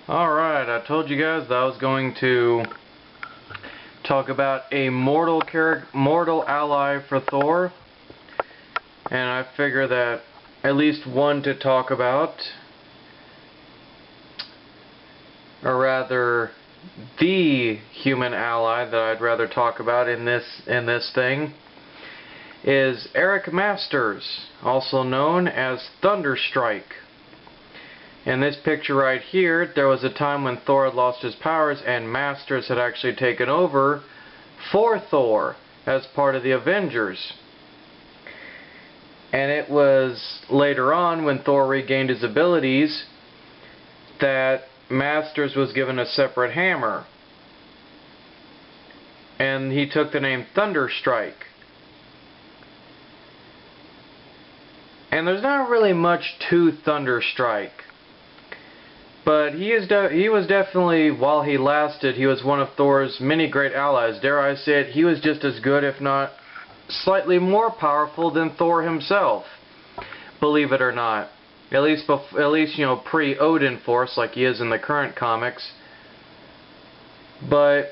Alright, I told you guys that I was going to talk about a mortal ally for Thor, and I figure that at least one to talk about, or rather the human ally that I'd rather talk about in this thing, is Eric Masters, also known as Thunderstrike. In this picture right here, there was a time when Thor had lost his powers and Masters had actually taken over for Thor as part of the Avengers. And it was later on, when Thor regained his abilities, that Masters was given a separate hammer. And he took the name Thunderstrike. And there's not really much to Thunderstrike. But he was definitely, while he lasted, he was one of Thor's many great allies. Dare I say it, he was just as good, if not slightly more powerful than Thor himself. Believe it or not. At least you know, pre-Odin Force, like he is in the current comics. But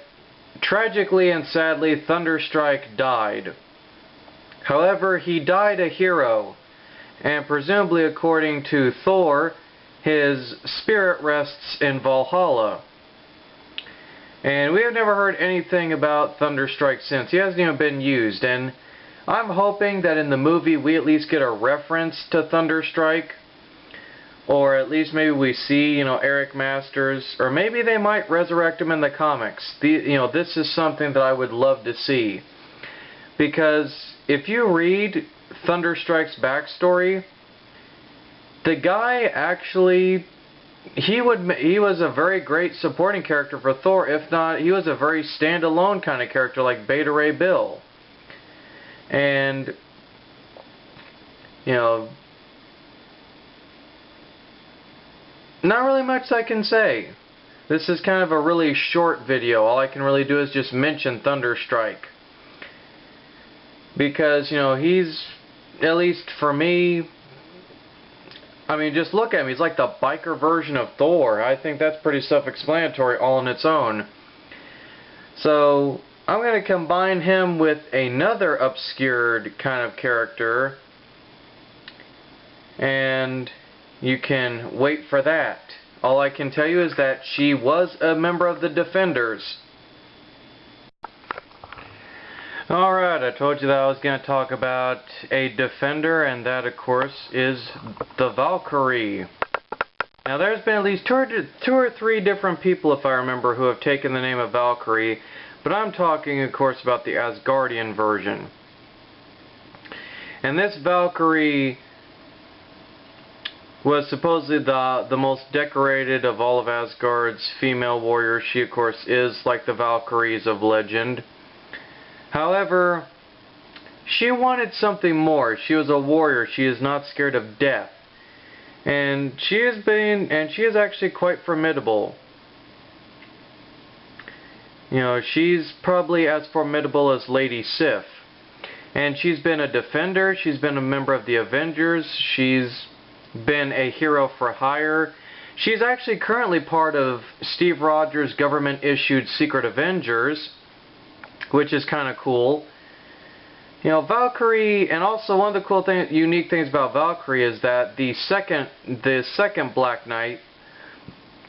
tragically and sadly, Thunderstrike died. However, he died a hero, and presumably according to Thor, his spirit rests in Valhalla. And we have never heard anything about Thunderstrike since. He hasn't even been used. And I'm hoping that in the movie we at least get a reference to Thunderstrike. Or at least maybe we see, you know, Eric Masters. Or maybe they might resurrect him in the comics. You know, this is something that I would love to see. Because if you read Thunderstrike's backstory, the guy actually, he was a very great supporting character for Thor. If not, he was a very standalone kind of character like Beta Ray Bill. And, you know, not really much I can say. This is kind of a really short video. All I can really do is just mention Thunderstrike. Because, you know, he's, at least for me, I mean, just look at him. He's like the biker version of Thor. I think that's pretty self-explanatory all on its own. So, I'm going to combine him with another obscured kind of character. And you can wait for that. All I can tell you is that she was a member of the Defenders. Alright, I told you that I was going to talk about a Defender, and that, of course, is the Valkrie. Now, there's been at least two or three different people, if I remember, who have taken the name of Valkrie, but I'm talking, of course, about the Asgardian version. And this Valkrie was supposedly the most decorated of all of Asgard's female warriors. She, of course, is like the Valkyries of legend. However, she wanted something more. She was a warrior. She is not scared of death. And she is actually quite formidable. You know, she's probably as formidable as Lady Sif. And she's been a Defender. She's been a member of the Avengers. She's been a hero for hire. She's actually currently part of Steve Rogers' government-issued Secret Avengers, which is kind of cool. You know, Valkyrie, and also one of the cool unique things about Valkyrie is that the second Black Knight,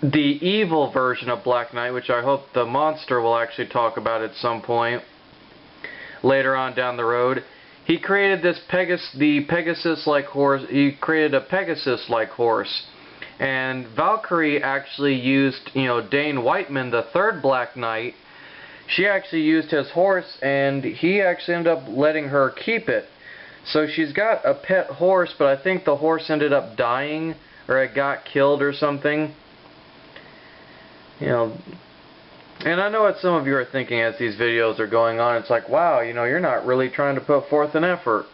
the evil version of Black Knight, which I hope the monster will actually talk about at some point later on down the road, he created this Pegasus-like horse. He created a Pegasus-like horse, and Valkyrie actually used, you know, Dane Whiteman, the third Black Knight. She actually used his horse, and he actually ended up letting her keep it. So she's got a pet horse, but I think the horse ended up dying, or it got killed or something. You know, and I know what some of you are thinking as these videos are going on. It's like, wow, you know, you're not really trying to put forth an effort.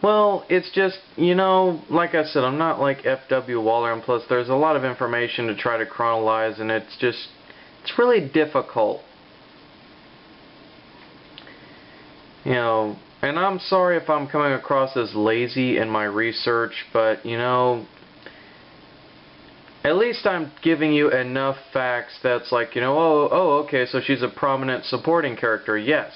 Well, it's just, you know, like I said, I'm not like F.W. Waller, and plus there's a lot of information to try to chronologize, and it's really difficult. You know, and I'm sorry if I'm coming across as lazy in my research, but, you know, at least I'm giving you enough facts that's like, you know, okay, so she's a prominent supporting character, yes.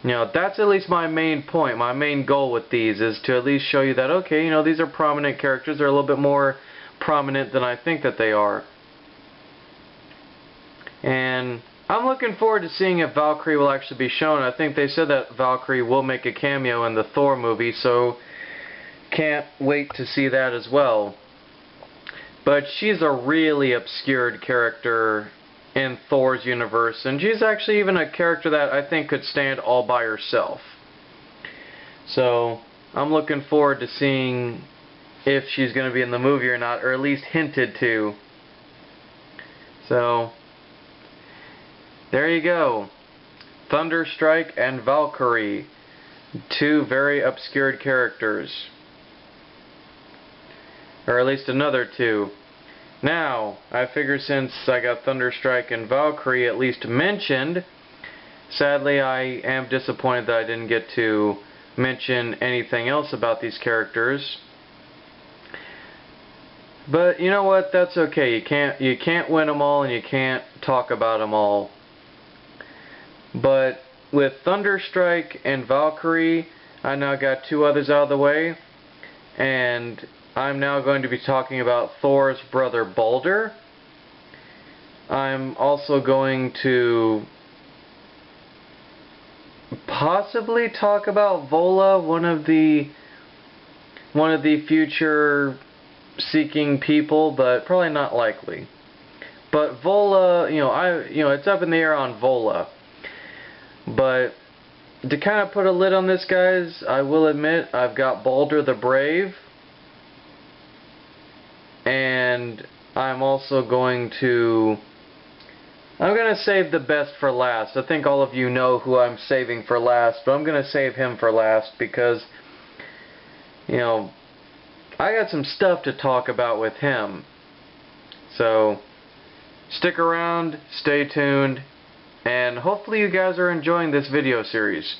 You know, that's at least my main point, my main goal with these is to at least show you that, okay, you know, these are prominent characters, they're a little bit more prominent than I think that they are. And I'm looking forward to seeing if Valkrie will actually be shown. I think they said that Valkrie will make a cameo in the Thor movie, so can't wait to see that as well. But she's a really obscured character in Thor's universe, and she's actually even a character that I think could stand all by herself. So I'm looking forward to seeing if she's going to be in the movie or not, or at least hinted to. So there you go. Thunderstrike and Valkrie, two very obscured characters. Or at least another two. Now, I figure since I got Thunderstrike and Valkrie at least mentioned, sadly I am disappointed that I didn't get to mention anything else about these characters. But you know what? That's okay. You can't win them all and you can't talk about them all. But with Thunderstrike and Valkrie, I now got two others out of the way, and I'm now going to be talking about Thor's brother Balder. I'm also going to possibly talk about Vola, one of the future seeking people, but probably not likely. But Vola, it's up in the air on Vola. But to kind of put a lid on this, guys, I will admit I've got Balder the Brave. And I'm also going to save the best for last. I think all of you know who I'm saving for last, but I'm going to save him for last because, you know, I got some stuff to talk about with him. So stick around, stay tuned, and hopefully you guys are enjoying this video series.